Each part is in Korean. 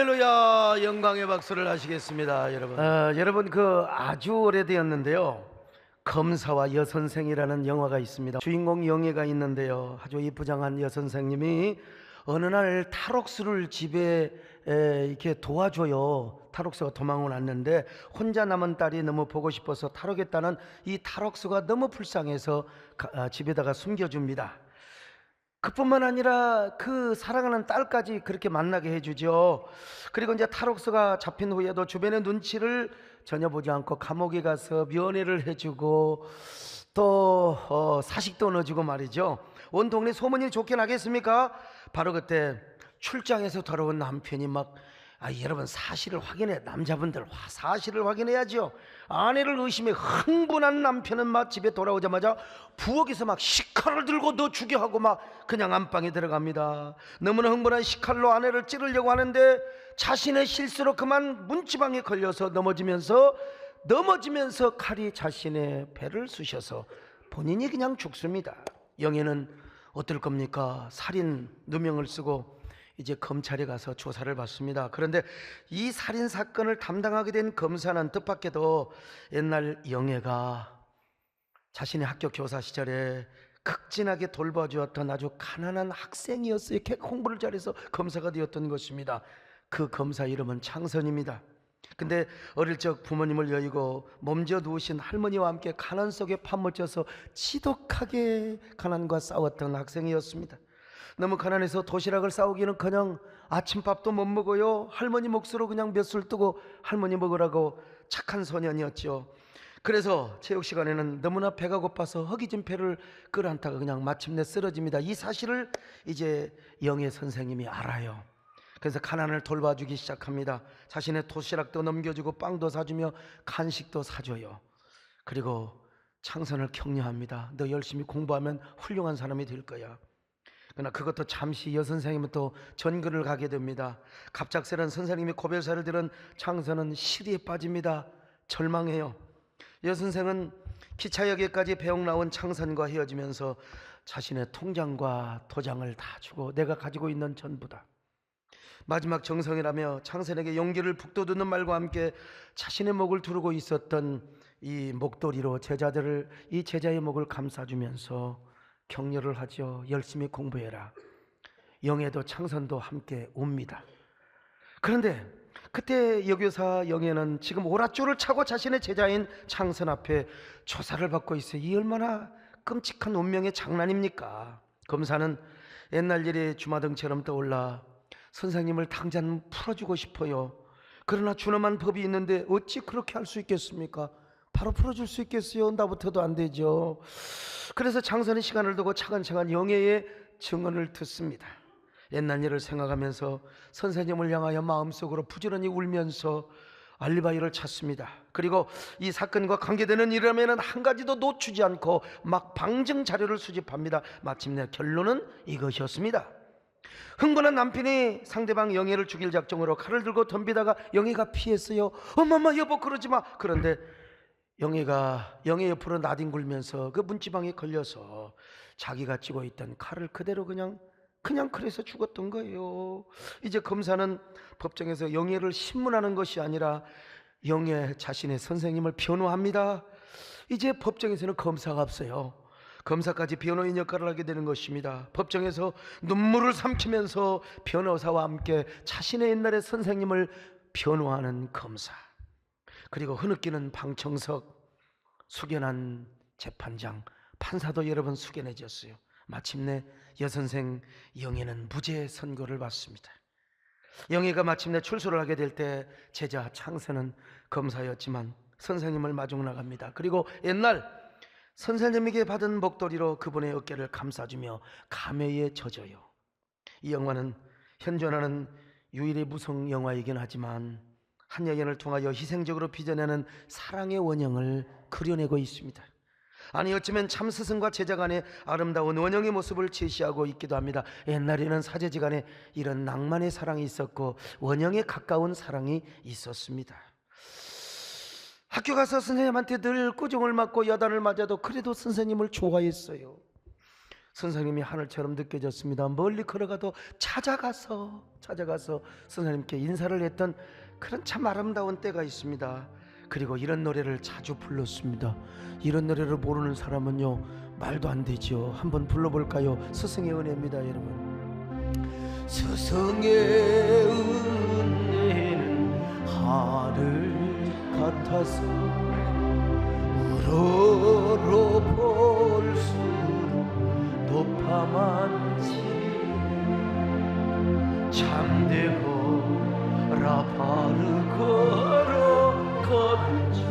할렐루야. 영광의 박수를 하시겠습니다, 여러분. 여러분 아주 오래되었는데요, 검사와 여선생이라는 영화가 있습니다. 주인공 영애가 있는데요, 아주 이쁘장한 여선생님이 어느 날 탈옥수를 집에 이렇게 도와줘요. 탈옥수가 도망을 왔는데 혼자 남은 딸이 너무 보고 싶어서 탈옥했다는 이 탈옥수가 너무 불쌍해서 집에다가 숨겨줍니다. 그뿐만 아니라 그 사랑하는 딸까지 그렇게 만나게 해주죠. 그리고 이제 탈옥수가 잡힌 후에도 주변의 눈치를 전혀 보지 않고 감옥에 가서 면회를 해주고 또 사식도 넣어주고 말이죠. 온 동네 소문이 좋게 나겠습니까? 바로 그때 출장에서 돌아온 남편이 여러분 사실을 확인해, 남자분들 사실을 확인해야죠. 아내를 의심해 흥분한 남편은 집에 돌아오자마자 부엌에서 식칼을 들고 너 죽여 하고 그냥 안방에 들어갑니다. 너무나 흥분한 식칼로 아내를 찌르려고 하는데 자신의 실수로 그만 문지방에 걸려서 넘어지면서 칼이 자신의 배를 쑤셔서 본인이 그냥 죽습니다. 영애는 어떨 겁니까? 살인 누명을 쓰고 이제 검찰에 가서 조사를 받습니다. 그런데 이 살인 사건을 담당하게 된 검사는 뜻밖에도 옛날 영애가 자신의 학교 교사 시절에 극진하게 돌봐주었던 아주 가난한 학생이었어요. 이렇게 공부를 잘해서 검사가 되었던 것입니다. 그 검사 이름은 창선입니다. 근데 어릴 적 부모님을 여의고 몸져 누우신 할머니와 함께 가난 속에 파묻혀서 지독하게 가난과 싸웠던 학생이었습니다. 너무 가난해서 도시락을 싸우기는커녕 아침밥도 못 먹어요. 할머니 몫으로 그냥 몇 술 뜨고 할머니 먹으라고 착한 소년이었죠. 그래서 체육 시간에는 너무나 배가 고파서 허기진 배를 끌어안다가 그냥 마침내 쓰러집니다. 이 사실을 이제 영애 선생님이 알아요. 그래서 가난을 돌봐주기 시작합니다. 자신의 도시락도 넘겨주고 빵도 사주며 간식도 사줘요. 그리고 창선을 격려합니다. 너 열심히 공부하면 훌륭한 사람이 될 거야. 그러나 그것도 잠시 여선생님은 또 전교를 가게 됩니다. 갑작스런 선생님이 고별사를 들은 창선은 시리에 빠집니다. 절망해요. 여선생은 기차역에까지 배웅 나온 창선과 헤어지면서 자신의 통장과 도장을 다 주고 내가 가지고 있는 전부다, 마지막 정성이라며 창선에게 용기를 북돋우는 말과 함께 자신의 목을 두르고 있었던 이 목도리로 이 제자의 목을 감싸주면서 격려를 하죠. 열심히 공부해라. 영애도 창선도 함께 옵니다. 그런데 그때 여교사 영애는 지금 오랏줄을 차고 자신의 제자인 창선 앞에 조사를 받고 있어요. 이 얼마나 끔찍한 운명의 장난입니까? 검사는 옛날 일이 주마등처럼 떠올라 선생님을 당장 풀어주고 싶어요. 그러나 준엄한 법이 있는데 어찌 그렇게 할 수 있겠습니까? 바로 풀어줄 수 있겠어요? 나부터도 안 되죠. 그래서 창선이 시간을 두고 차근차근 영애의 증언을 듣습니다. 옛날 일을 생각하면서 선생님을 향하여 마음속으로 부지런히 울면서 알리바이를 찾습니다. 그리고 이 사건과 관계되는 일이라면 한 가지도 놓치지 않고 방증 자료를 수집합니다. 마침내 결론은 이것이었습니다. 흥분한 남편이 상대방 영애를 죽일 작정으로 칼을 들고 덤비다가 영애가 피했어요. 엄마 여보 그러지 마. 그런데 영애 옆으로 나뒹굴면서 그 문지방에 걸려서 자기가 쥐고 있던 칼을 그대로 그냥 그래서 죽었던 거예요. 이제 검사는 법정에서 영애를 신문하는 것이 아니라 영애 자신의 선생님을 변호합니다. 이제 법정에서는 검사가 없어요. 검사까지 변호인 역할을 하게 되는 것입니다. 법정에서 눈물을 삼키면서 변호사와 함께 자신의 옛날의 선생님을 변호하는 검사, 그리고 흐느끼는 방청석, 숙연한 재판장, 판사도 여러 번 숙연해졌어요. 마침내 여선생 영애는 무죄 선고를 받습니다. 영애가 마침내 출소를 하게 될 때 제자 창선은 검사였지만 선생님을 마중 나갑니다. 그리고 옛날 선생님에게 받은 목도리로 그분의 어깨를 감싸주며 감회에 젖어요. 이 영화는 현존하는 유일의 무성 영화이긴 하지만 한 여인을 통하여 희생적으로 빚어내는 사랑의 원형을 그려내고 있습니다. 아니 어쩌면 참 스승과 제자 간의 아름다운 원형의 모습을 제시하고 있기도 합니다. 옛날에는 사제지간에 이런 낭만의 사랑이 있었고 원형에 가까운 사랑이 있었습니다. 학교 가서 선생님한테 늘 꾸중을 맞고 여단을 맞아도 그래도 선생님을 좋아했어요. 선생님이 하늘처럼 느껴졌습니다. 멀리 걸어가도 찾아가서 선생님께 인사를 했던 그런 참 아름다운 때가 있습니다. 그리고 이런 노래를 자주 불렀습니다. 이런 노래를 모르는 사람은요 말도 안 되죠. 한번 불러볼까요? 스승의 은혜입니다, 여러분. 스승의 은혜는 하늘 같아서 우러러 볼수록 높아만지 참되거라 바르거라 거듭져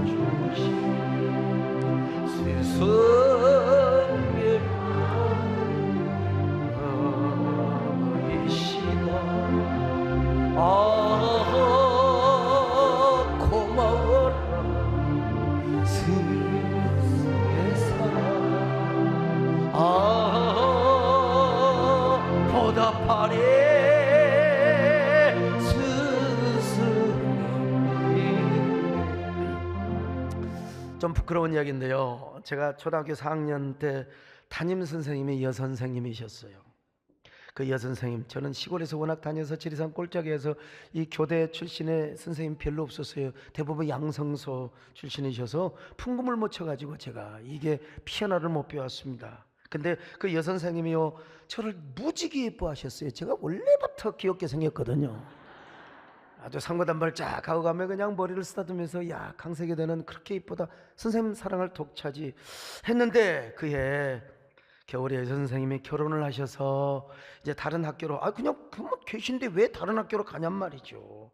주신 스승의 너이시다. 고마워라 스승의 사랑. 보답하리 스승님. 좀 부끄러운 이야기인데요, 제가 초등학교 4학년 때 담임 선생님이 여선생님이셨어요. 그 여선생님, 저는 시골에서 워낙 다녀서 지리산 꼴짝에서 이 교대 출신의 선생님 별로 없었어요. 대부분 양성소 출신이셔서 풍금을 못 쳐가지고 제가 이게 피아노를 못 배웠습니다. 근데 그 여선생님이요 저를 무지개 예뻐하셨어요. 제가 원래부터 귀엽게 생겼거든요. 아주 상고단발 쫙 하고 가면 그냥 머리를 쓰다듬으면서 야 강세계대는 그렇게 이쁘다, 선생님 사랑을 독차지 했는데, 그해 겨울에 여선생님이 결혼을 하셔서 이제 다른 학교로 그냥 계신데 왜 다른 학교로 가냔 말이죠.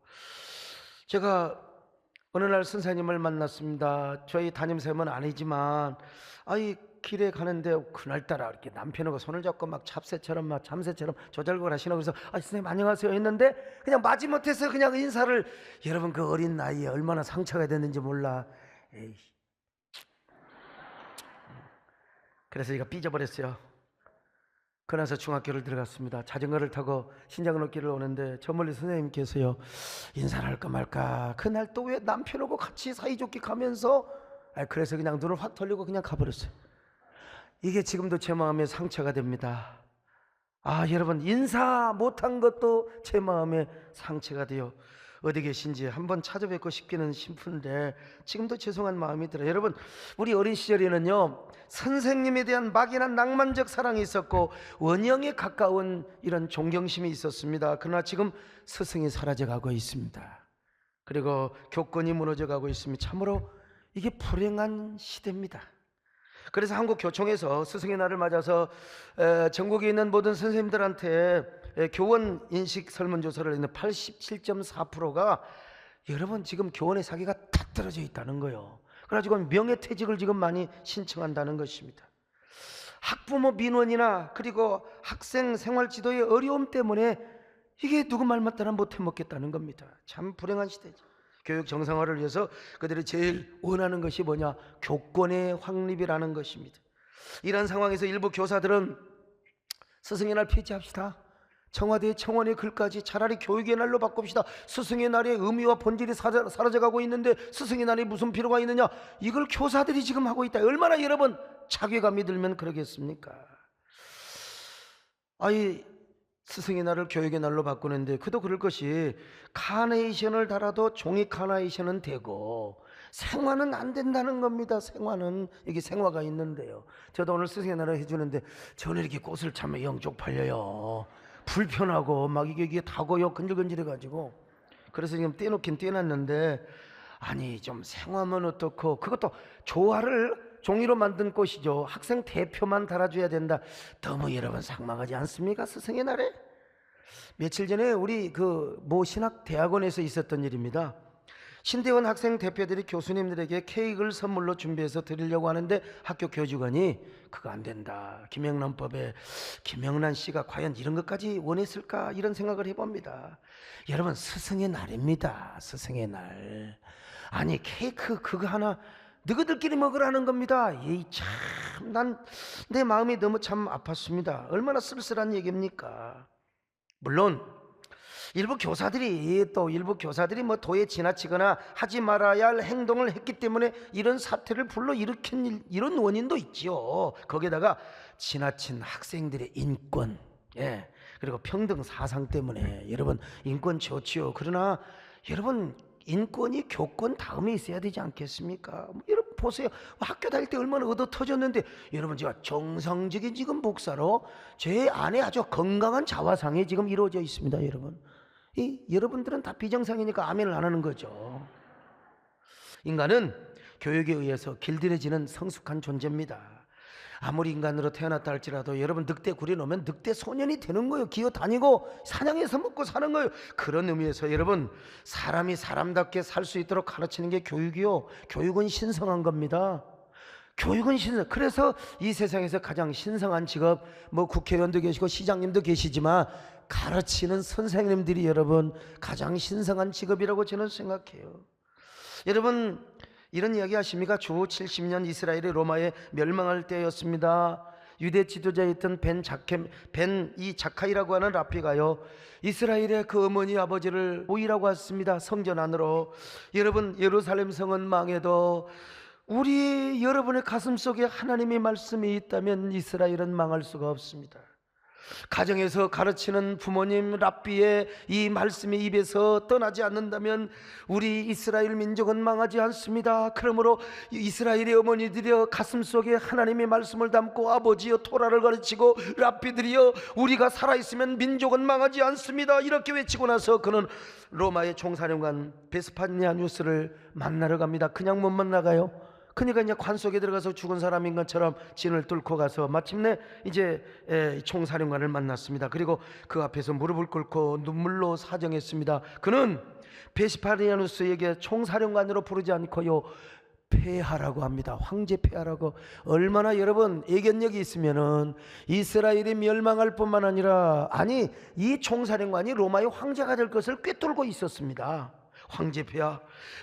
제가 어느 날 선생님을 만났습니다. 저희 담임쌤은 아니지만 길에 가는데 그날따라 이렇게 남편하고 손을 잡고 막 잡새처럼 막 잠새처럼 조잘걸 하시나. 그래서 선생님 안녕하세요 했는데 그냥 마지못해서 그냥 인사를. 여러분 그 어린 나이에 얼마나 상처가 됐는지 몰라. 에이. 그래서 이거 삐져버렸어요. 그래서 중학교를 들어갔습니다. 자전거를 타고 신장로길을 오는데 저 멀리 선생님께서요 인사를 할까 말까. 그날 또 왜 남편하고 같이 사이좋게 가면서 그래서 그냥 눈을 확 돌리고 그냥 가버렸어요. 이게 지금도 제 마음에 상처가 됩니다. 여러분 인사 못한 것도 제 마음에 상처가 돼요. 어디 계신지 한번 찾아뵙고 싶기는 싶은데 지금도 죄송한 마음이 들어요. 여러분 우리 어린 시절에는요 선생님에 대한 막연한 낭만적 사랑이 있었고 원형에 가까운 이런 존경심이 있었습니다. 그러나 지금 스승이 사라져가고 있습니다. 그리고 교권이 무너져가고 있습니다. 참으로 이게 불행한 시대입니다. 그래서 한국교총에서 스승의 날을 맞아서 전국에 있는 모든 선생님들한테 교원 인식 설문조사를 했는데 87.4%가 여러분 지금 교원의 사기가 다 떨어져 있다는 거예요. 그래가지고 명예퇴직을 지금 많이 신청한다는 것입니다. 학부모 민원이나 그리고 학생 생활지도의 어려움 때문에 이게 누구 말 맞다나 못해 먹겠다는 겁니다. 참 불행한 시대죠. 교육 정상화를 위해서 그들이 제일 원하는 것이 뭐냐? 교권의 확립이라는 것입니다. 이런 상황에서 일부 교사들은 스승의 날 폐지합시다, 청와대 청원의 글까지 차라리 교육의 날로 바꿉시다, 스승의 날의 의미와 본질이 사라져가고 있는데 스승의 날이 무슨 필요가 있느냐, 이걸 교사들이 지금 하고 있다. 얼마나 여러분 자괴감이 들면 그러겠습니까? 스승의 날을 교육의 날로 바꾸는데 그도 그럴 것이 카네이션을 달아도 종이 카네이션은 되고 생화는 안 된다는 겁니다. 생화는 이게 생화가 있는데요. 저도 오늘 스승의 날을 해주는데 저는 이렇게 꽃을 참으면 영 쪽팔려요. 불편하고 막 이게 다고요 근질근질해가지고. 그래서 지금 떼놓긴 떼놨는데 좀 생화면 어떻고, 그것도 조화를 종이로 만든 꽃이죠. 학생 대표만 달아줘야 된다. 너무 여러분 상망하지 않습니까? 스승의 날에. 며칠 전에 우리 모 신학대학원에서 있었던 일입니다. 신대원 학생 대표들이 교수님들에게 케이크를 선물로 준비해서 드리려고 하는데 학교 교직원이 그거 안 된다, 김영란법에 김영란 씨가 과연 이런 것까지 원했을까, 이런 생각을 해봅니다. 여러분 스승의 날입니다. 스승의 날. 케이크 그거 하나 너희들끼리 먹으라는 겁니다. 난 내 마음이 너무 참 아팠습니다. 얼마나 쓸쓸한 얘기입니까? 물론 일부 교사들이 뭐 도에 지나치거나 하지 말아야 할 행동을 했기 때문에 이런 사태를 불러일으킨 이런 원인도 있지요. 거기에다가 지나친 학생들의 인권, 그리고 평등 사상 때문에 여러분 인권 좋지요. 그러나 여러분 인권이 교권 다음에 있어야 되지 않겠습니까? 여러분 보세요. 학교 다닐 때 얼마나 얻어 터졌는데 여러분 제가 정상적인 지금 목사로 제 안에 아주 건강한 자화상이 지금 이루어져 있습니다. 여러분 여러분들은 다 비정상이니까 아멘을 안 하는 거죠. 인간은 교육에 의해서 길들여지는 성숙한 존재입니다. 아무리 인간으로 태어났다 할지라도 여러분 늑대 구려놓으면 늑대 소년이 되는 거예요. 기어 다니고 사냥해서 먹고 사는 거예요. 그런 의미에서 여러분 사람이 사람답게 살 수 있도록 가르치는 게 교육이요. 교육은 신성한 겁니다. 교육은 신성. 그래서 이 세상에서 가장 신성한 직업 뭐 국회의원도 계시고 시장님도 계시지만 가르치는 선생님들이 여러분 가장 신성한 직업이라고 저는 생각해요. 여러분 이런 이야기 하십니까? 주 70년 이스라엘이 로마에 멸망할 때였습니다. 유대 지도자였던 이 자카이라고 하는 랍비가요 이스라엘의 그 어머니 아버지를 모이라고 했습니다. 성전 안으로. 여러분 예루살렘 성은 망해도 우리 여러분의 가슴 속에 하나님의 말씀이 있다면 이스라엘은 망할 수가 없습니다. 가정에서 가르치는 부모님 랍비의 이 말씀의 입에서 떠나지 않는다면 우리 이스라엘 민족은 망하지 않습니다. 그러므로 이스라엘의 어머니들이여 가슴속에 하나님의 말씀을 담고 아버지여 토라를 가르치고 랍비들이여 우리가 살아있으면 민족은 망하지 않습니다. 이렇게 외치고 나서 그는 로마의 총사령관 베스파니아누스를 만나러 갑니다. 그냥 못 만나가요. 그러니까 이제 관 속에 들어가서 죽은 사람인 것처럼 진을 뚫고 가서 마침내 이제 총사령관을 만났습니다. 그리고 그 앞에서 무릎을 꿇고 눈물로 사정했습니다. 그는 베스파니아누스에게 총사령관으로 부르지 않고요 폐하라고 합니다. 황제 폐하라고. 얼마나 여러분 애견력이 있으면은 이스라엘이 멸망할 뿐만 아니라 이 총사령관이 로마의 황제가 될 것을 꿰뚫고 있었습니다. 황제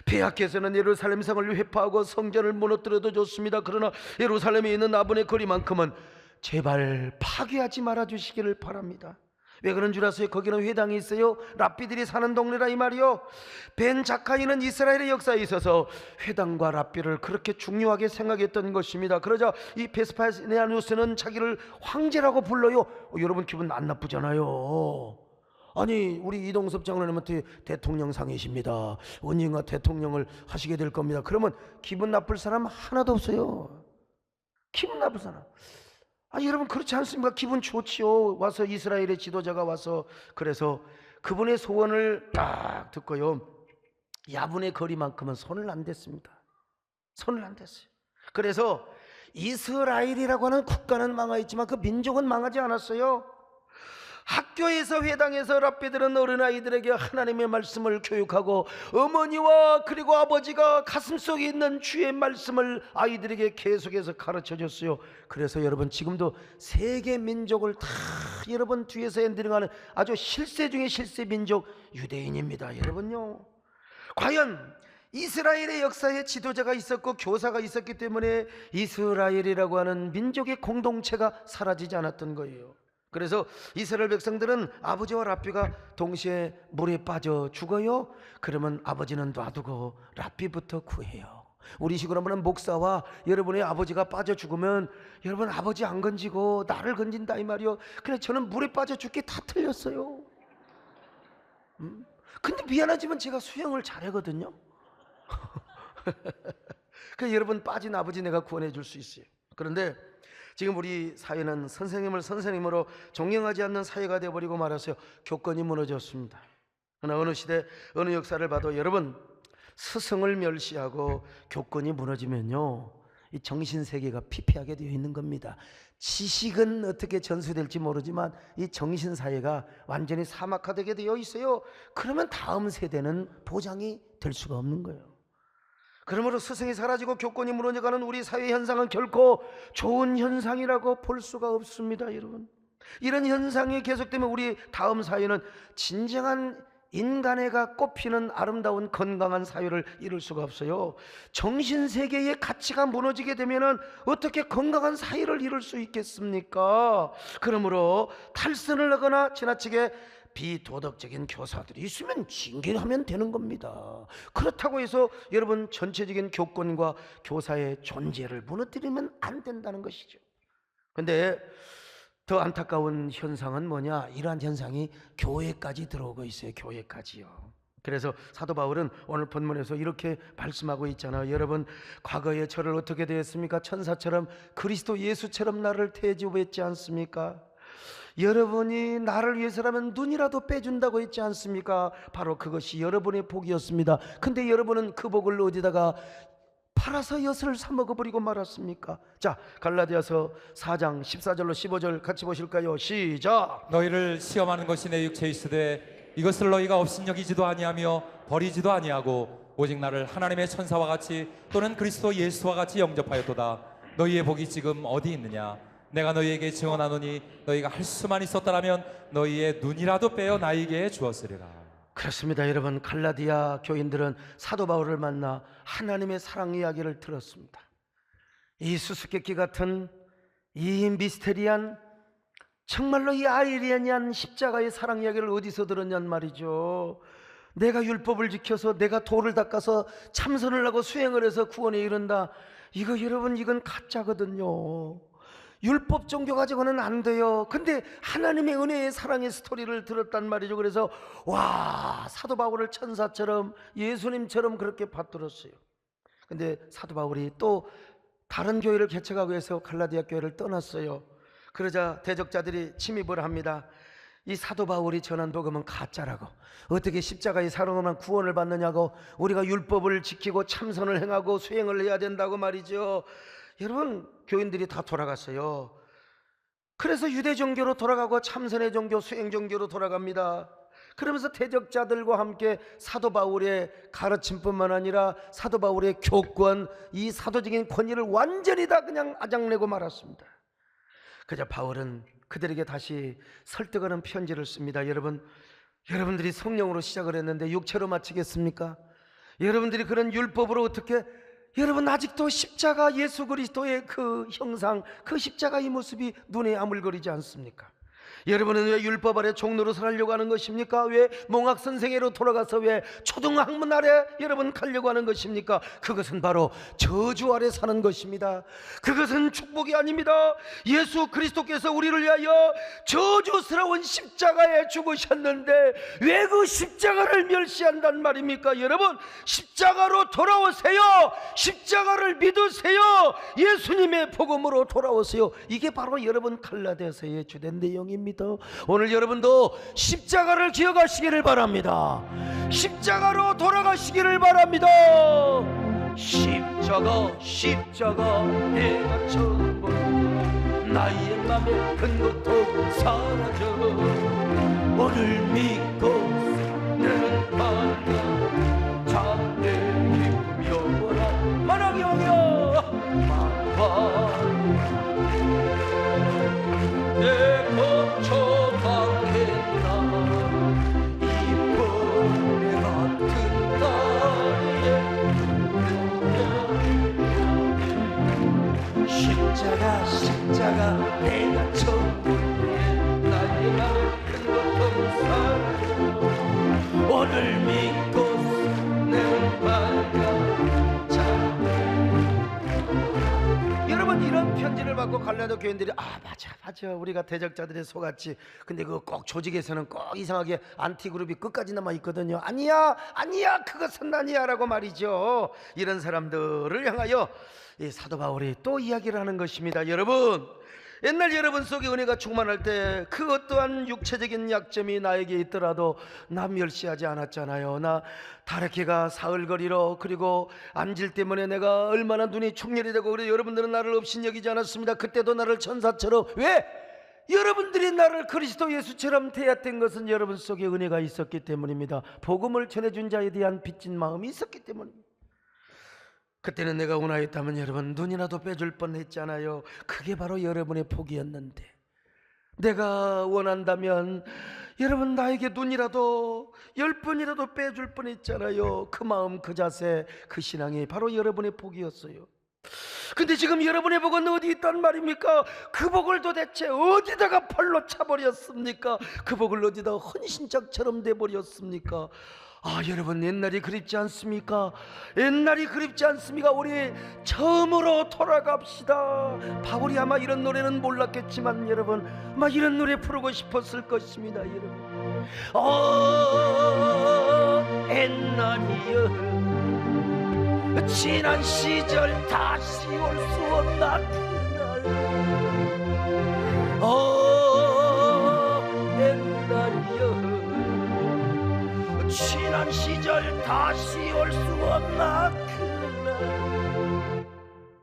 폐하께서는 예루살렘 성을 회파하고 성전을 무너뜨려도 좋습니다. 그러나 예루살렘에 있는 아분의 거리만큼은 제발 파괴하지 말아 주시기를 바랍니다. 왜 그런 줄 아세요? 거기는 회당이 있어요. 랍비들이 사는 동네라 이 말이요. 벤 자카이는 이스라엘의 역사에 있어서 회당과 랍비를 그렇게 중요하게 생각했던 것입니다. 그러자 이 베스파니아누스는 자기를 황제라고 불러요. 여러분 기분 안 나쁘잖아요. 아니 우리 이동섭 장로님한테 대통령상이십니다. 언젠가 대통령을 하시게 될 겁니다. 그러면 기분 나쁠 사람 하나도 없어요. 기분 나쁠 사람. 여러분 그렇지 않습니까? 기분 좋지요. 와서 이스라엘의 지도자가 와서 그래서 그분의 소원을 딱 듣고요 야분의 거리만큼은 손을 안 댔습니다. 손을 안 댔어요. 그래서 이스라엘이라고 하는 국가는 망하였지만 그 민족은 망하지 않았어요. 학교에서 회당에서 랍비들은 어린아이들에게 하나님의 말씀을 교육하고 어머니와 그리고 아버지가 가슴속에 있는 주의 말씀을 아이들에게 계속해서 가르쳐줬어요. 그래서 여러분 지금도 세계 민족을 다 여러분 뒤에서 엔드링하는 아주 실세 중에 실세 민족 유대인입니다. 여러분요 과연 이스라엘의 역사에 지도자가 있었고 교사가 있었기 때문에 이스라엘이라고 하는 민족의 공동체가 사라지지 않았던 거예요. 그래서 이스라엘 백성들은 아버지와 랍비가 동시에 물에 빠져 죽어요. 그러면 아버지는 놔두고 랍비부터 구해요. 우리 식으로 하면 목사와 여러분의 아버지가 빠져 죽으면 여러분 아버지 안 건지고 나를 건진다 이 말이요. 그래 저는 물에 빠져 죽기 다 틀렸어요. 근데 미안하지만 제가 수영을 잘하거든요. 그래서 여러분 빠진 아버지 내가 구원해 줄 수 있어요. 그런데 지금 우리 사회는 선생님을 선생님으로 존경하지 않는 사회가 되어버리고 말았어요. 교권이 무너졌습니다. 그러나 어느 시대 어느 역사를 봐도 여러분 스승을 멸시하고 교권이 무너지면요 이 정신세계가 피폐하게 되어 있는 겁니다. 지식은 어떻게 전수될지 모르지만 이 정신사회가 완전히 사막화되게 되어 있어요. 그러면 다음 세대는 보장이 될 수가 없는 거예요. 그러므로 스승이 사라지고 교권이 무너져가는 우리 사회 현상은 결코 좋은 현상이라고 볼 수가 없습니다. 여러분 이런 현상이 계속되면 우리 다음 사회는 진정한 인간애가 꽃피는 아름다운 건강한 사회를 이룰 수가 없어요. 정신세계의 가치가 무너지게 되면 어떻게 건강한 사회를 이룰 수 있겠습니까? 그러므로 탈선을 하거나 지나치게 비도덕적인 교사들이 있으면 징계하면 되는 겁니다. 그렇다고 해서 여러분 전체적인 교권과 교사의 존재를 무너뜨리면 안 된다는 것이죠. 근데 더 안타까운 현상은 뭐냐? 이러한 현상이 교회까지 들어오고 있어요. 교회까지요. 그래서 사도 바울은 오늘 본문에서 이렇게 말씀하고 있잖아요. 여러분, 과거에 저를 어떻게 대했습니까? 천사처럼 그리스도 예수처럼 나를 대접했지 않습니까? 여러분이 나를 위해서라면 눈이라도 빼준다고 했지 않습니까? 바로 그것이 여러분의 복이었습니다. 근데 여러분은 그 복을 어디다가 팔아서 엿을 사먹어버리고 말았습니까? 자, 갈라디아서 4장 14절로 15절 같이 보실까요? 시작. 너희를 시험하는 것이 내 육체에 있으되 이것을 너희가 업신여기지도 아니하며 버리지도 아니하고 오직 나를 하나님의 천사와 같이 또는 그리스도 예수와 같이 영접하였도다. 너희의 복이 지금 어디 있느냐? 내가 너희에게 증언하노니 너희가 할 수만 있었더라면 너희의 눈이라도 빼어 나에게 주었으리라. 그렇습니다. 여러분, 갈라디아 교인들은 사도 바울을 만나 하나님의 사랑 이야기를 들었습니다. 이 수수께끼 같은 이 미스테리한 정말로 이 아이러니한 십자가의 사랑 이야기를 어디서 들었냔 말이죠. 내가 율법을 지켜서 내가 도를 닦아서 참선을 하고 수행을 해서 구원에 이른다. 이거 여러분, 이건 가짜거든요. 율법 종교 가지고는 안 돼요. 근데 하나님의 은혜의 사랑의 스토리를 들었단 말이죠. 그래서 와, 사도 바울을 천사처럼 예수님처럼 그렇게 받들었어요. 근데 사도 바울이 또 다른 교회를 개척하기 위해서 갈라디아 교회를 떠났어요. 그러자 대적자들이 침입을 합니다. 이 사도 바울이 전한 복음은 가짜라고, 어떻게 십자가의 사랑으로만 구원을 받느냐고, 우리가 율법을 지키고 참선을 행하고 수행을 해야 된다고 말이죠. 여러분, 교인들이 다 돌아갔어요. 그래서 유대 종교로 돌아가고 참선의 종교, 수행 종교로 돌아갑니다. 그러면서 대적자들과 함께 사도 바울의 가르침뿐만 아니라 사도 바울의 교권, 이 사도적인 권위를 완전히 다 그냥 아작내고 말았습니다. 그저 바울은 그들에게 다시 설득하는 편지를 씁니다. 여러분들이 성령으로 시작을 했는데 육체로 마치겠습니까? 여러분들이 그런 율법으로 어떻게, 여러분 아직도 십자가 예수 그리스도의 그 형상, 그 십자가의 모습이 눈에 아물거리지 않습니까? 여러분은 왜 율법 아래 종로로 살려고 하는 것입니까? 왜 몽학선생회로 돌아가서 왜 초등학문 아래 여러분 가려고 하는 것입니까? 그것은 바로 저주 아래 사는 것입니다. 그것은 축복이 아닙니다. 예수 그리스도께서 우리를 위하여 저주스러운 십자가에 죽으셨는데 왜 그 십자가를 멸시한단 말입니까? 여러분, 십자가로 돌아오세요. 십자가를 믿으세요. 예수님의 복음으로 돌아오세요. 이게 바로 여러분 갈라디아서의 주된 내용입니다. 오늘 여러분도 십자가를 기억하시기를 바랍니다. 십자가로 돌아가시기를 바랍니다. 십자가 내가 처음 본 나의 맘에 큰 고통 사라져. 오늘 믿고 는 말야 자네 기쁨 영원한 만왕의 왕이여 만왕 내 거쳐가겠나 이번에 같은 날에 십자가 내가 처음 본데 나의 맘에 큰 고통 사라져. 오늘 믿고 는 말야 자네. 여러분, 이런 편지를 받고 갈라디아 교인들이 맞아 우리가 대적자들에 속았지. 근데 그거 꼭 조직에서는 꼭 이상하게 안티그룹이 끝까지 남아 있거든요. 아니야 그것은 아니야 라고 말이죠. 이런 사람들을 향하여 이 사도 바울이 또 이야기를 하는 것입니다. 여러분, 옛날 여러분 속에 은혜가 충만할 때 그 어떠한 육체적인 약점이 나에게 있더라도 나 멸시하지 않았잖아요. 나 다래끼가 사흘거리로, 그리고 안질 때문에 내가 얼마나 눈이 충혈이 되고, 그래 여러분들은 나를 업신여기지 않았습니다. 그때도 나를 천사처럼. 왜? 여러분들이 나를 그리스도 예수처럼 대했던 것은 여러분 속에 은혜가 있었기 때문입니다. 복음을 전해준 자에 대한 빚진 마음이 있었기 때문입니다. 그때는 내가 원하였다면 여러분 눈이라도 빼줄 뻔했잖아요. 그게 바로 여러분의 복이었는데, 내가 원한다면 여러분 나에게 눈이라도 10번이라도 빼줄 뻔했잖아요. 그 마음, 그 자세, 그 신앙이 바로 여러분의 복이었어요. 근데 지금 여러분의 복은 어디 있단 말입니까? 그 복을 도대체 어디다가 팔로 차버렸습니까? 그 복을 어디다가 헌신짝처럼 돼버렸습니까? 아, 여러분, 옛날이 그립지 않습니까? 옛날이 그립지 않습니까? 우리 처음으로 돌아갑시다. 바울이 아마 이런 노래는 몰랐겠지만 여러분, 아마 이런 노래 부르고 싶었을 것입니다. 여러분, 옛날이여, 지난 시절 다시 올 수 없나 그날. 옛날이여, 지난 시절 다시 올 수 없나 그날.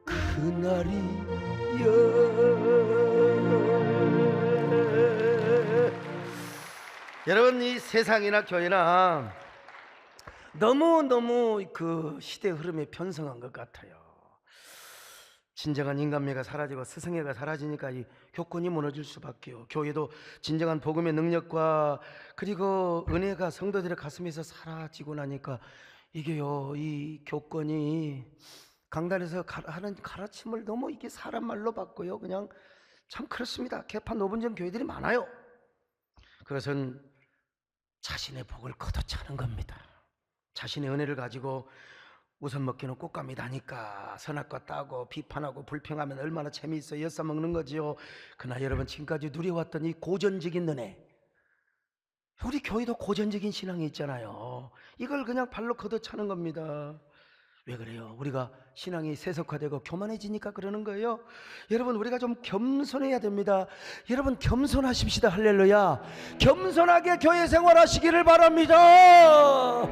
그날이여. 여러분, 이 세상이나 교회나 너무 그 시대 흐름에 편성한 것 같아요. 진정한 인간미가 사라지고 스승애가 사라지니까 이 교권이 무너질 수밖에요. 교회도 진정한 복음의 능력과 그리고 은혜가 성도들의 가슴에서 사라지고 나니까 이게요, 이 교권이 강단에서 하는 가르침을 너무 이게 사람 말로 바꿔요. 그냥 참 그렇습니다. 개파 노분전 교회들이 많아요. 그것은 자신의 복을 걷어차는 겁니다. 자신의 은혜를 가지고 우선 먹기는 꽃감이 다니까 선악과 따고 비판하고 불평하면 얼마나 재미있어 엿싸먹는 거지요. 그러나 여러분, 지금까지 누려왔던 이 고전적인 은혜, 우리 교회도 고전적인 신앙이 있잖아요. 이걸 그냥 발로 걷어차는 겁니다. 왜 그래요? 우리가 신앙이 세속화되고 교만해지니까 그러는 거예요. 여러분, 우리가 좀 겸손해야 됩니다. 여러분, 겸손하십시다. 할렐루야. 겸손하게 교회 생활하시기를 바랍니다.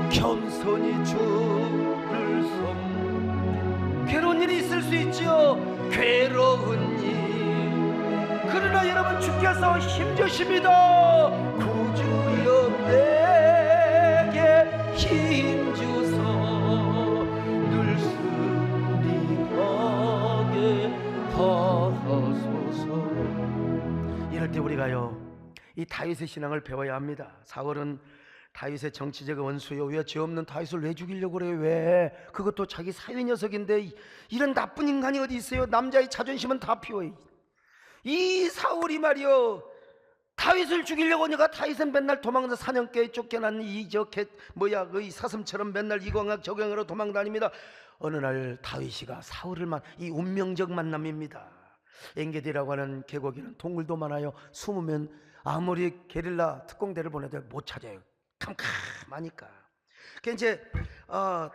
겸손히 주를 섬. 괴로운 일이 있을 수 있지요. 괴로운 일. 그러나 여러분, 주께서 힘주십니다. 구주여 내게 힘주소. 늘 승리하게 하소서. 이럴 때 우리가요, 이 다윗의 신앙을 배워야 합니다. 사울은 다윗의 정치적 원수요. 왜 죄 없는 다윗을 왜 죽이려고 그래요? 왜? 그것도 자기 사위 녀석인데. 이런 나쁜 인간이 어디 있어요? 남자의 자존심은 다 피워요. 이 사울이 말이요, 다윗을 죽이려고 하니까 다윗은 맨날 도망가서 사냥개에 쫓겨난 이 사슴처럼 맨날 이광학 저광으로 도망다닙니다. 어느 날 다윗이가 사울을 이 운명적 만남입니다. 엔게디라고 하는 계곡에는 동굴도 많아요. 숨으면 아무리 게릴라 특공대를 보내도 못 찾아요. 캄캄하니까. 그 이제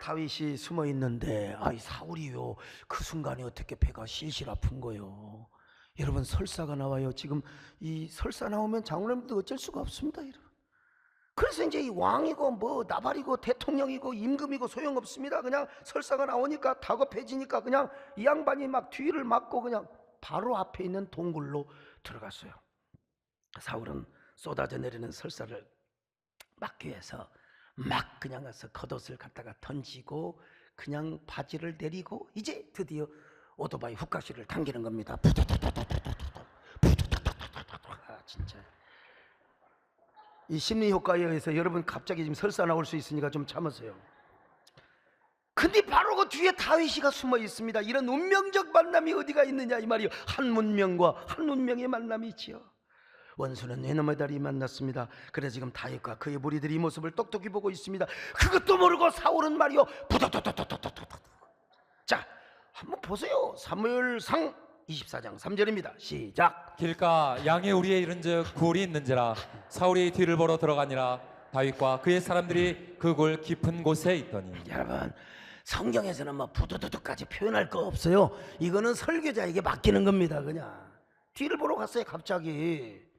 다윗이 숨어 있는데 이 사울이요, 그 순간에 어떻게 배가 실실 아픈 거요. 여러분, 설사가 나와요. 지금 이 설사 나오면 장로님도 어쩔 수가 없습니다, 여러분. 그래서 이제 이 왕이고 뭐 나발이고 대통령이고 임금이고 소용없습니다. 그냥 설사가 나오니까 다급해지니까 그냥 이 양반이 막 뒤를 막고 그냥 바로 앞에 있는 동굴로 들어갔어요. 사울은 쏟아져 내리는 설사를 막기 위해서 막 그냥 가서 겉옷을 갖다가 던지고 그냥 바지를 내리고 이제 드디어 오토바이 훅가시를 당기는 겁니다. 진짜 이 심리 효과에 의해서 여러분 갑자기 지금 설사 나올 수 있으니까 좀 참으세요. 근데 바로 그 뒤에 다윗이가 숨어 있습니다. 이런 운명적 만남이 어디가 있느냐 이 말이요. 한 문명과 한 운명의 만남이지요. 원수는 외놈의 다리 만났습니다. 그래서 지금 다윗과 그의 무리들이 이 모습을 똑똑히 보고 있습니다. 그것도 모르고 사울은 말이요, 자, 한번 보세요. 사무엘상 24장 3절입니다. 시작. 길가 양의 우리에 이른즉 굴이 있는지라 사울이 뒤를 보러 들어가니라. 다윗과 그의 사람들이 그 굴 깊은 곳에 있더니. 여러분, 성경에서는 뭐 부두두두까지 표현할 거 없어요. 이거는 설교자에게 맡기는 겁니다. 그냥 뒤를 보러 갔어요. 갑자기.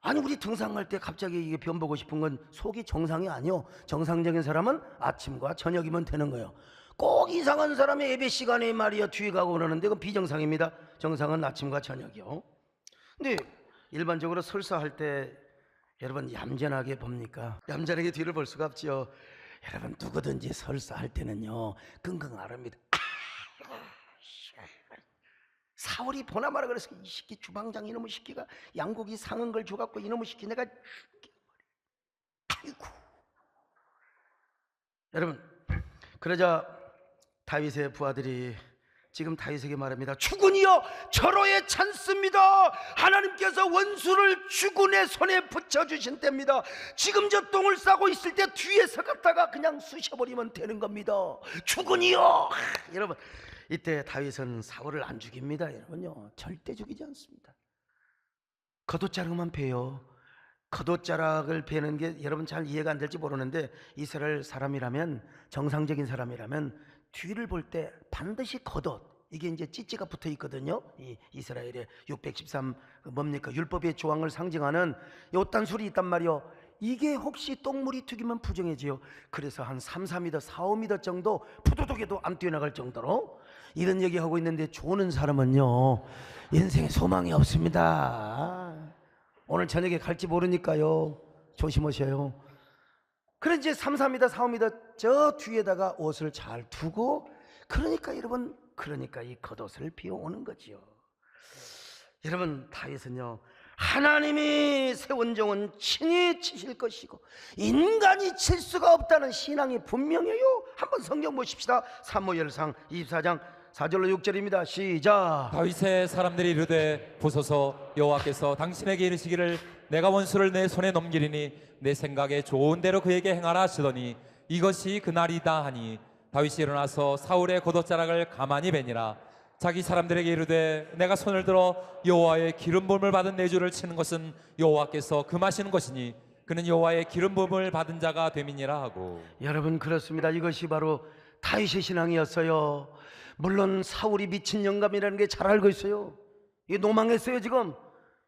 아니, 우리 등산할 때 갑자기 이게 변 보고 싶은 건 속이 정상이 아니요. 정상적인 사람은 아침과 저녁이면 되는 거예요. 꼭 이상한 사람의 예배 시간에 말이야 뒤에 가고 그러는데 그건 비정상입니다. 정상은 아침과 저녁이요. 근데 일반적으로 설사할 때 여러분 얌전하게 봅니까? 얌전하게 뒤를 볼 수가 없지요. 여러분, 누구든지 설사할 때는요 끙끙 앓습니다. 사울이 보나마나 그래서 이 새끼 주방장 이놈의 새끼가 양고기 상은 걸 줘갖고 이놈의 새끼 내가 아이고. 여러분, 그러자 다윗의 부하들이 지금 다윗에게 말합니다. 주군이여 절호에 찬습니다. 하나님께서 원수를 주군의 손에 붙여주신 때입니다. 지금 저 똥을 싸고 있을 때 뒤에서 갔다가 그냥 쑤셔버리면 되는 겁니다. 주군이여. 여러분, 이때 다윗은 사울을 안 죽입니다. 여러분요, 절대 죽이지 않습니다. 겉옷자락만 베요. 겉옷자락을 베는 게 여러분 잘 이해가 안 될지 모르는데, 이스라엘 사람이라면, 정상적인 사람이라면 뒤를 볼 때 반드시 겉옷, 이게 이제 찌찌가 붙어 있거든요. 이 이스라엘의 613 뭡니까 율법의 조항을 상징하는 요딴 술이 있단 말이요. 이게 혹시 똥물이 튀기면 부정해지요. 그래서 한 3, 4m, 4, 5m 정도 푸도독에도 안 뛰어나갈 정도로 이런 얘기하고 있는데, 조는 사람은요 인생에 소망이 없습니다. 오늘 저녁에 갈지 모르니까요, 조심하셔요. 그래 이제 3, 4m, 4, 5m 저 뒤에다가 옷을 잘 두고, 그러니까 여러분, 그러니까 이 겉옷을 비워오는 거지요. 여러분, 다윗은요, 하나님이 세운 종은 친히 치실 것이고 인간이 칠 수가 없다는 신앙이 분명해요. 한번 성경 보십시다. 사무엘상 24장 4절로 6절입니다. 시작. 다윗의 사람들이 이르되 보소서, 여호와께서 당신에게 이르시기를 내가 원수를 내 손에 넘기리니 내 생각에 좋은 대로 그에게 행하라 하시더니 이것이 그날이다 하니, 다윗이 일어나서 사울의 겉옷자락을 가만히 베니라. 자기 사람들에게 이르되 내가 손을 들어 여호와의 기름 부음을 받은 내 주를 치는 것은 여호와께서 금하시는 것이니 그는 여호와의 기름 부음을 받은 자가 됨이니라 하고. 여러분, 그렇습니다. 이것이 바로 다윗의 신앙이었어요. 물론 사울이 미친 영감이라는 게 잘 알고 있어요. 이게 노망했어요. 지금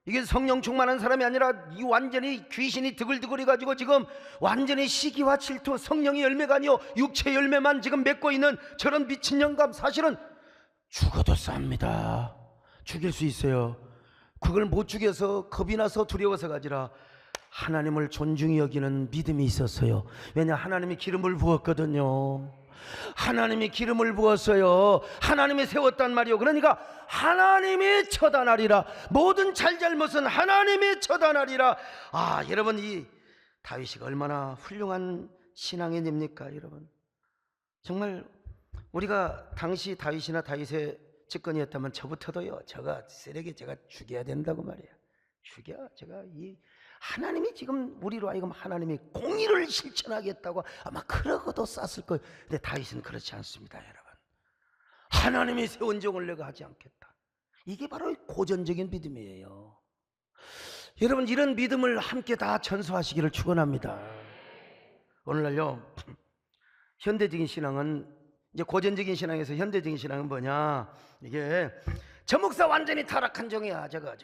이게 성령 충만한 사람이 아니라 이 완전히 귀신이 드글드글해 가지고 지금 완전히 시기와 질투, 성령의 열매가 아니요 육체 열매만 지금 맺고 있는 저런 미친 영감, 사실은 죽어도 쌉니다. 죽일 수 있어요. 그걸 못 죽여서 겁이 나서 두려워서가 아니라 하나님을 존중히 여기는 믿음이 있었어요. 왜냐, 하나님이 기름을 부었거든요. 하나님이 기름을 부었어요. 하나님이 세웠단 말이요. 그러니까 하나님이 처단하리라. 모든 잘잘못은 하나님이 처단하리라. 아, 여러분, 이 다윗이 얼마나 훌륭한 신앙인입니까, 여러분? 정말 우리가 당시 다윗이나 다윗의 집권이었다면 저부터도요, 저가 쓰레기 제가 죽여야 된다고 말이에요. 죽여. 제가 이 하나님이 지금 우리로 하여금 하나님이 공의를 실천하겠다고 아마 그러고도 쌌을 거예요. 근데 다윗은 그렇지 않습니다, 여러분. 하나님이 세운 종을 내가 하지 않겠다. 이게 바로 고전적인 믿음이에요. 여러분, 이런 믿음을 함께 다 전수하시기를 축원합니다. 오늘날요, 현대적인 신앙은, 이제 고전적인 신앙에서 현대적인 신앙은 뭐냐, 이게 저 목사 완전히 타락한 종이야, 저거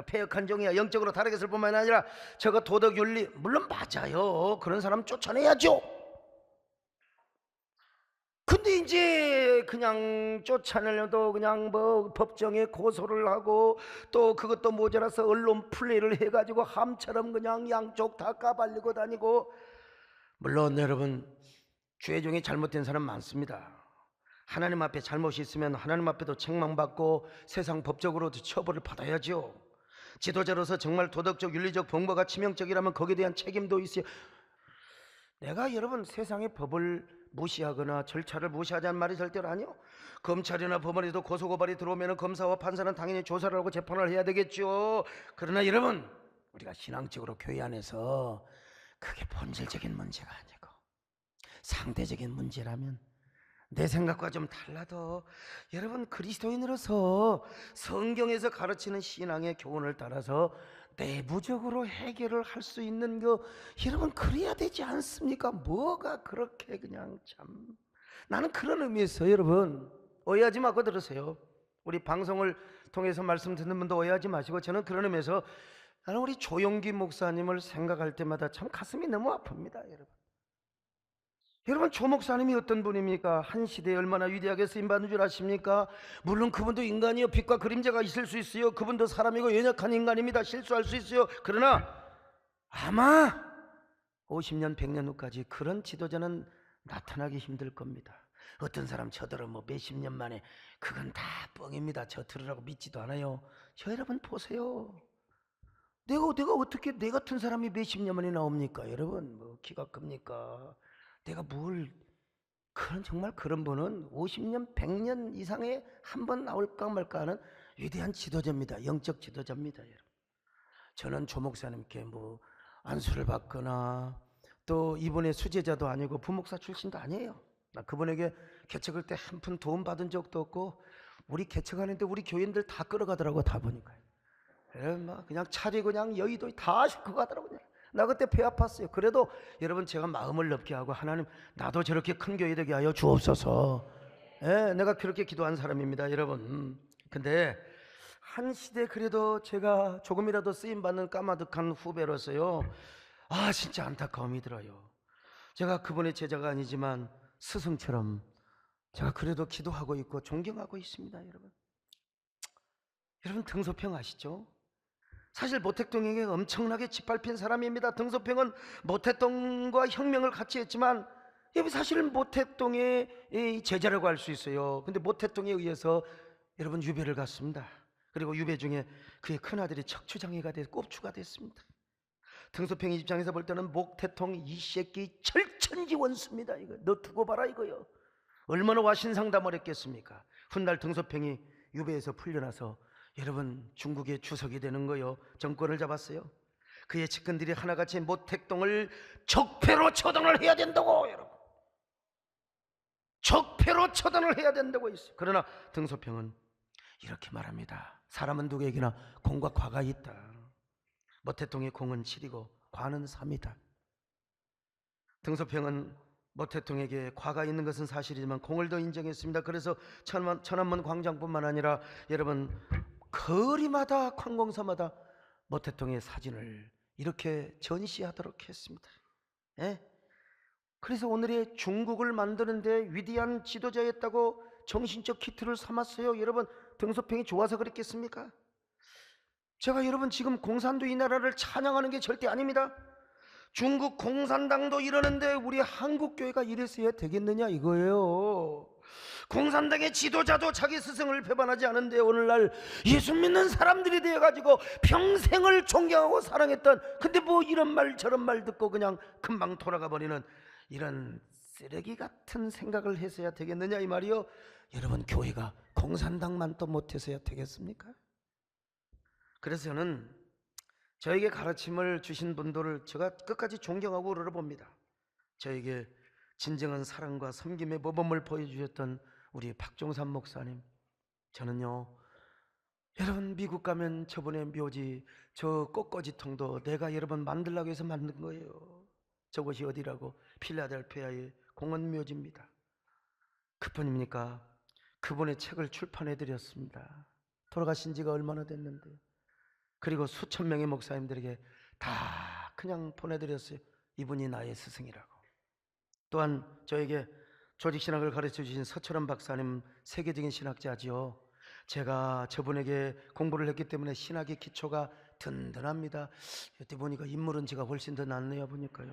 폐역한 종이야, 영적으로 타락했을 뿐만 아니라 저거 도덕윤리, 물론 맞아요. 그런 사람 쫓아내야죠. 근데 이제 그냥 쫓아내려도 그냥 뭐 법정에 고소를 하고, 또 그것도 모자라서 언론 플레이를 해가지고 함처럼 그냥 양쪽 다 까발리고 다니고. 물론 여러분, 죄 중에 잘못된 사람 많습니다. 하나님 앞에 잘못이 있으면 하나님 앞에도 책망받고 세상 법적으로도 처벌을 받아야죠. 지도자로서 정말 도덕적, 윤리적 범죄가 치명적이라면 거기에 대한 책임도 있어요. 내가 여러분 세상의 법을 무시하거나 절차를 무시하자는 말이 절대로 아니요. 검찰이나 법원에도 고소고발이 들어오면 검사와 판사는 당연히 조사를 하고 재판을 해야 되겠죠. 그러나 여러분, 우리가 신앙적으로 교회 안에서 그게 본질적인 문제가 아니고 상대적인 문제라면, 내 생각과 좀 달라도 여러분 그리스도인으로서 성경에서 가르치는 신앙의 교훈을 따라서 내부적으로 해결을 할 수 있는 거, 여러분 그래야 되지 않습니까? 뭐가 그렇게 그냥 참, 나는 그런 의미에서 여러분 오해하지 말고 들으세요. 우리 방송을 통해서 말씀 듣는 분도 오해하지 마시고, 저는 그런 의미에서 나는 우리 조용기 목사님을 생각할 때마다 참 가슴이 너무 아픕니다. 여러분 조 목사님이 어떤 분입니까? 한 시대에 얼마나 위대하게 쓰임받는 줄 아십니까? 물론 그분도 인간이요, 빛과 그림자가 있을 수 있어요. 그분도 사람이고 연약한 인간입니다. 실수할 수 있어요. 그러나 아마 50년 100년 후까지 그런 지도자는 나타나기 힘들 겁니다. 어떤 사람 저들은 뭐 몇십 년 만에, 그건 다 뻥입니다. 저 들으라고 믿지도 않아요. 저 여러분 보세요. 내가 어떻게 내 같은 사람이 몇십 년 만에 나옵니까? 여러분 뭐 키가 큽니까? 내가 뭘 그런 정말 그런 분은 50년, 100년 이상에 한 번 나올까 말까 하는 위대한 지도자입니다. 영적 지도자입니다, 여러분. 저는 조 목사님께 뭐 안수를 받거나 또 이분의 수제자도 아니고 부목사 출신도 아니에요. 나 그분에게 개척할 때 한 푼 도움 받은 적도 없고, 우리 개척하는데 우리 교인들 다 끌어가더라고. 다 보니까요. 막 그냥 차리고 그냥 여의도 다 싣고 가더라고요. 나 그때 배 아팠어요. 그래도 여러분, 제가 마음을 넓게 하고, 하나님 나도 저렇게 큰 교회 되게 하여 주옵소서. 내가 그렇게 기도한 사람입니다, 여러분. 근데 한 시대 그래도 제가 조금이라도 쓰임받는 까마득한 후배로서요, 진짜 안타까움이 들어요. 제가 그분의 제자가 아니지만 스승처럼 제가 그래도 기도하고 있고 존경하고 있습니다, 여러분. 여러분, 등소평 아시죠? 사실 모택동에게 엄청나게 짓밟힌 사람입니다. 등소평은 모택동과 혁명을 같이 했지만, 사실 모택동의 제자라고 할 수 있어요. 근데 모택동에 의해서 여러분 유배를 갔습니다. 그리고 유배 중에 그의 큰아들이 척추장애가 돼서 꼽추가 됐습니다. 등소평 입장에서 볼 때는 모택동 이 새끼 철천지 원수입니다. 이거 너 두고 봐라 이거요. 얼마나 와신상담을 했겠습니까? 훗날 등소평이 유배에서 풀려나서 여러분 중국의 주석이 되는 거요. 정권을 잡았어요. 그의 측근들이 하나같이 모택동을 적폐로 처단을 해야 된다고, 여러분. 적폐로 처단을 해야 된다고 있어요. 그러나 등소평은 이렇게 말합니다. 사람은 누구에게나 공과 과가 있다. 모택동의 공은 7이고 과는 3이다. 등소평은 모택동에게 과가 있는 것은 사실이지만 공을 더 인정했습니다. 그래서 천안문 광장뿐만 아니라 여러분 거리마다 관공서마다 모택동의 사진을 이렇게 전시하도록 했습니다. 그래서 오늘의 중국을 만드는데 위대한 지도자였다고 정신적 키트를 삼았어요. 여러분, 등소평이 좋아서 그랬겠습니까? 제가 여러분 지금 공산도 이 나라를 찬양하는 게 절대 아닙니다. 중국 공산당도 이러는데 우리 한국교회가 이랬어야 되겠느냐 이거예요. 공산당의 지도자도 자기 스승을 배반하지 않은데 오늘날 예수 믿는 사람들이 되어가지고 평생을 존경하고 사랑했던, 근데 뭐 이런 말 저런 말 듣고 그냥 금방 돌아가 버리는 이런 쓰레기 같은 생각을 했어야 되겠느냐 이 말이요. 여러분, 교회가 공산당만 또 못해서야 되겠습니까? 그래서 저는 저에게 가르침을 주신 분들을 제가 끝까지 존경하고 우러러봅니다. 저에게 진정한 사랑과 섬김의 모범을 보여주셨던 우리 박종산 목사님, 저는요, 여러분 미국 가면 저번에 묘지 저 꽃꽂이통도 내가 여러분 만들라고 해서 만든 거예요. 저곳이 어디라고? 필라델피아의 공원 묘지입니다. 그뿐입니까? 그분의 책을 출판해 드렸습니다. 돌아가신 지가 얼마나 됐는데. 그리고 수천 명의 목사님들에게 다 그냥 보내드렸어요. 이분이 나의 스승이라고. 또한 저에게 조직신학을 가르쳐 주신 서철원 박사님, 세계적인 신학자지요. 제가 저분에게 공부를 했기 때문에 신학의 기초가 든든합니다. 이때 보니까 인물은 제가 훨씬 더 낫네요, 보니까요.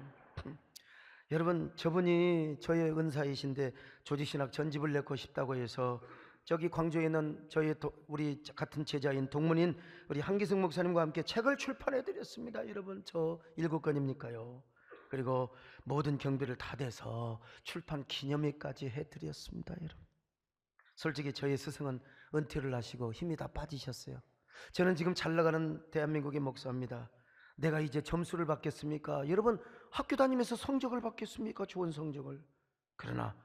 여러분, 저분이 저의 은사이신데 조직신학 전집을 내고 싶다고 해서 저기 광주에 있는 저희 우리 같은 제자인 동문인 우리 한기승 목사님과 함께 책을 출판해 드렸습니다. 여러분, 저 7권입니까요? 그리고 모든 경비를 다 대서 출판 기념회까지 해드렸습니다. 여러분, 솔직히 저희 스승은 은퇴를 하시고 힘이 다 빠지셨어요. 저는 지금 잘 나가는 대한민국의 목사입니다. 내가 이제 점수를 받겠습니까? 여러분, 학교 다니면서 성적을 받겠습니까? 좋은 성적을. 그러나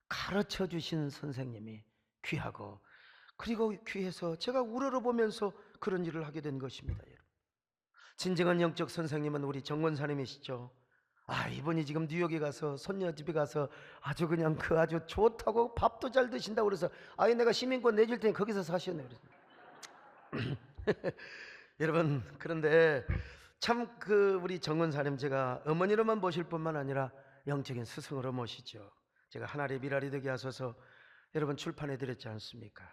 가르쳐 주신 선생님이 귀하고, 그리고 귀해서 제가 우러러보면서 그런 일을 하게 된 것입니다. 여러분, 진정한 영적 선생님은 우리 정원사님이시죠. 이분이 지금 뉴욕에 가서 손녀 집에 가서 아주 그냥 아주 좋다고 밥도 잘 드신다고 그래서 내가 시민권 내줄 테니 거기서 사시네. 여러분, 그런데 참 우리 정원사님 제가 어머니로만 모실 뿐만 아니라 영적인 스승으로 모시죠. 제가 하나의 미랄이 되게 하소서 여러분 출판해 드렸지 않습니까?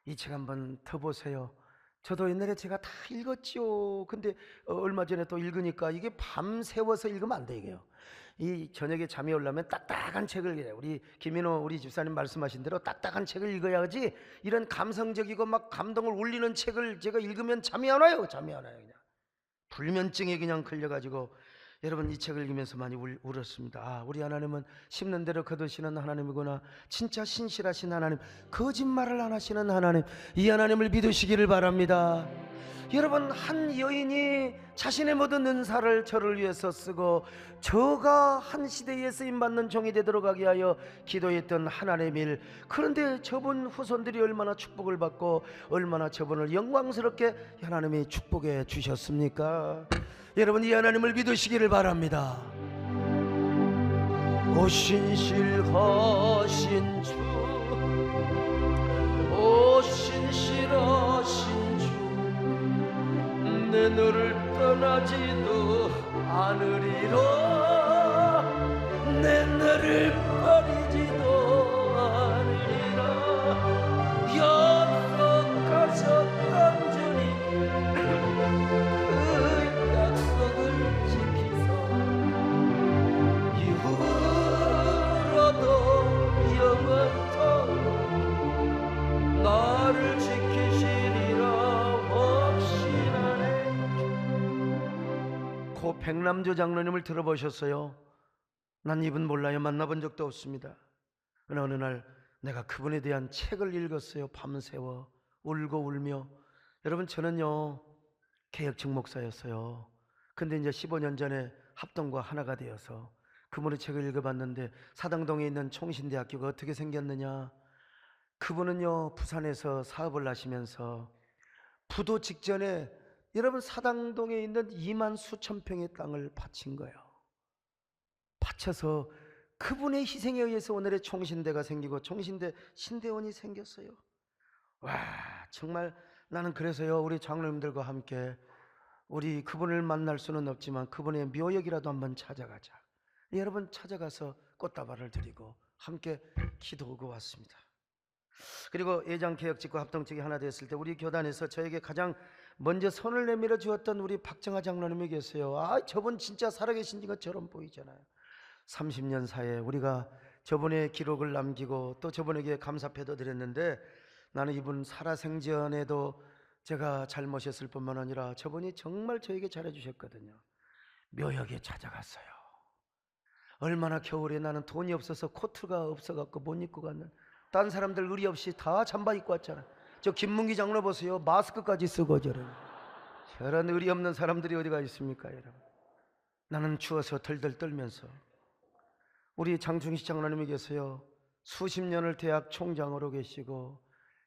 이 책 한번 더 보세요. 저도 옛날에 제가 다 읽었지요. 근데 얼마 전에 또 읽으니까 이게 밤새워서 읽으면 안 돼, 이게요. 이 저녁에 잠이 오려면 딱딱한 책을 읽어요. 우리 김인호 우리 집사님 말씀하신 대로 딱딱한 책을 읽어야지, 이런 감성적이고 막 감동을 울리는 책을 제가 읽으면 잠이 안 와요. 잠이 안 와요. 그냥 불면증에 그냥 걸려가지고 여러분 이 책을 읽으면서 많이 울었습니다. 아, 우리 하나님은 심는 대로 거두시는 하나님이구나. 진짜 신실하신 하나님, 거짓말을 안 하시는 하나님, 이 하나님을 믿으시기를 바랍니다. 여러분, 한 여인이 자신의 모든 은사를 저를 위해서 쓰고 저가 한 시대에 쓰임받는 종이 되도록 하게 하여 기도했던 하나님의 일, 그런데 저분 후손들이 얼마나 축복을 받고 얼마나 저분을 영광스럽게 하나님이 축복해 주셨습니까? 여러분, 이 하나님을 믿으시기를 바랍니다. 오 신실하신 주, 오 신실하신 주, 내 너를 떠나지도 않으리라, 내 너를 버리지도 않으리라. 약속하셨던 주님, 그 약속을 지키사 이후로도 영원토록 나를 지키시리라 확신하네. 고 백남조 장로님을 들어보셨어요? 난 이분 몰라요. 만나본 적도 없습니다. 어느 날 내가 그분에 대한 책을 읽었어요. 밤새워 울고 울며. 여러분, 저는요 개혁청 목사였어요. 근데 이제 15년 전에 합동과 하나가 되어서 그분의 책을 읽어봤는데, 사당동에 있는 총신대학교가 어떻게 생겼느냐. 그분은요 부산에서 사업을 하시면서 부도 직전에 여러분 사당동에 있는 2만 수천 평의 땅을 바친 거예요. 바쳐서 그분의 희생에 의해서 오늘의 총신대가 생기고 총신대 신대원이 생겼어요. 와, 정말 나는 그래서요 우리 장로님들과 함께 우리 그분을 만날 수는 없지만 그분의 묘역이라도 한번 찾아가자. 여러분 찾아가서 꽃다발을 드리고 함께 기도하고 왔습니다. 그리고 예장개혁직과 합동직이 하나 됐을 때 우리 교단에서 저에게 가장 먼저 손을 내밀어 주었던 우리 박정하 장로님이 계세요. 아, 저분 진짜 살아계신 것처럼 보이잖아요. 30년 사이에 우리가 저분의 기록을 남기고 또 저분에게 감사패도 드렸는데, 나는 이분 살아생전에도 제가 잘 모셨을 뿐만 아니라 저분이 정말 저에게 잘해주셨거든요. 묘역에 찾아갔어요. 얼마나 겨울에 나는 돈이 없어서 코트가 없어갖고 못 입고 갔는, 딴 사람들 의리 없이 다 잠바 입고 왔잖아. 저 김문기 장로 보세요. 마스크까지 쓰고 저런 의리 없는 사람들이 어디가 있습니까 여러분. 나는 추워서 덜덜 떨면서, 우리 장충식 장로님이 계세요. 수십 년을 대학 총장으로 계시고,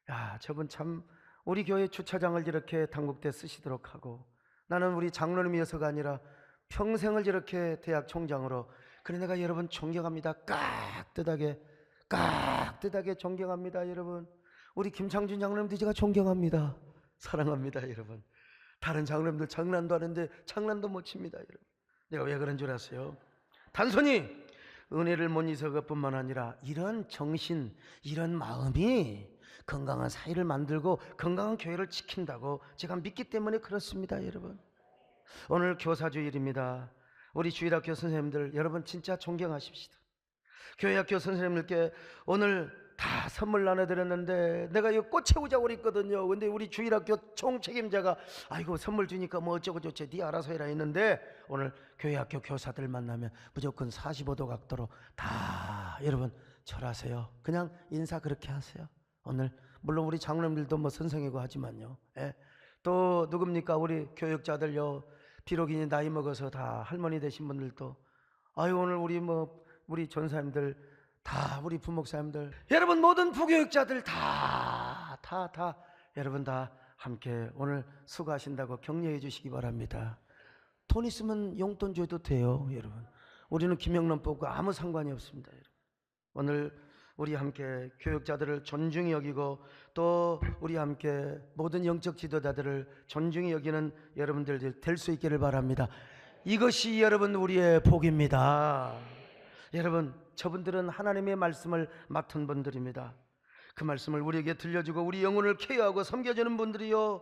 야, 저분 참 우리 교회 주차장을 이렇게 당국대 쓰시도록 하고, 나는 우리 장로님이어서가 아니라 평생을 이렇게 대학 총장으로, 그래 내가 여러분 존경합니다. 깍듯하게 존경합니다 여러분. 우리 김창준 장로님도 제가 존경합니다. 사랑합니다 여러분. 다른 장로님들 장난도 하는데 장난도 못 칩니다 여러분. 내가 왜 그런 줄 아세요? 단순히 은혜를 못 잊을 것뿐만 아니라 이런 정신, 이런 마음이 건강한 사회를 만들고 건강한 교회를 지킨다고 제가 믿기 때문에 그렇습니다 여러분. 오늘 교사주일입니다. 우리 주일학교 선생님들 여러분 진짜 존경하십시다. 교회학교 선생님들께 오늘 다 선물 나눠드렸는데 내가 이거 꽃 채우자고 그랬거든요. 근데 우리 주일학교 총책임자가 아이고 선물 주니까 뭐 어쩌고 저쩌고 네 알아서 해라 했는데, 오늘 교회학교 교사들 만나면 무조건 45도 각도로 다 여러분 절하세요. 그냥 인사 그렇게 하세요. 오늘 물론 우리 장로님들도 뭐 선생이고 하지만요. 예. 또 누굽니까? 우리 교육자들요. 비록 이제 나이 먹어서 다 할머니 되신 분들도 아유 오늘 우리 전사님들 다 우리 부목사님들 여러분 모든 부교육자들 다 여러분 다 함께 오늘 수고하신다고 격려해 주시기 바랍니다. 돈 있으면 용돈 줘도 돼요 여러분. 우리는 김영란 뽑고 아무 상관이 없습니다 여러분. 오늘 우리 함께 교육자들을 존중히 여기고 또 우리 함께 모든 영적 지도자들을 존중히 여기는 여러분들 될 수 있기를 바랍니다. 이것이 여러분 우리의 복입니다. 여러분 저분들은 하나님의 말씀을 맡은 분들입니다. 그 말씀을 우리에게 들려주고 우리 영혼을 케어하고 섬겨주는 분들이요.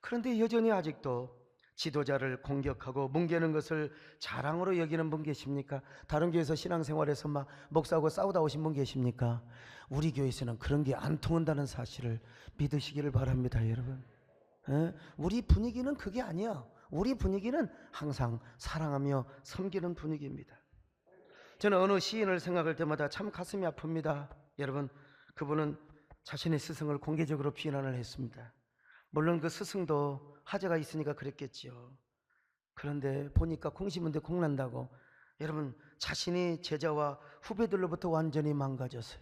그런데 여전히 아직도 지도자를 공격하고 뭉개는 것을 자랑으로 여기는 분 계십니까? 다른 교회에서 신앙생활에서 막 목사하고 싸우다 오신 분 계십니까? 우리 교회에서는 그런 게 안 통한다는 사실을 믿으시기를 바랍니다 여러분. 우리 분위기는 그게 아니야. 우리 분위기는 항상 사랑하며 섬기는 분위기입니다. 저는 어느 시인을 생각할 때마다 참 가슴이 아픕니다. 여러분, 그분은 자신의 스승을 공개적으로 비난을 했습니다. 물론 그 스승도 하자가 있으니까 그랬겠지요. 그런데 보니까 공시문대 공난다고 여러분 자신이 제자와 후배들로부터 완전히 망가졌어요.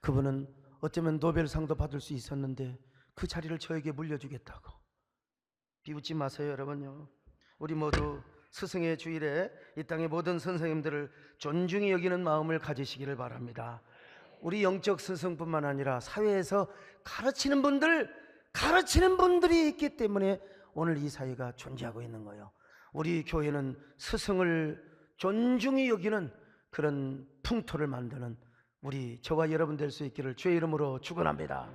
그분은 어쩌면 노벨상도 받을 수 있었는데 그 자리를 저에게 물려주겠다고. 비웃지 마세요 여러분요. 우리 모두 스승의 주일에 이 땅의 모든 선생님들을 존중히 여기는 마음을 가지시기를 바랍니다. 우리 영적 스승뿐만 아니라 사회에서 가르치는 분들이 있기 때문에 오늘 이 사회가 존재하고 있는 거예요. 우리 교회는 스승을 존중히 여기는 그런 풍토를 만드는 우리 저와 여러분 될 수 있기를 주의 이름으로 축원합니다.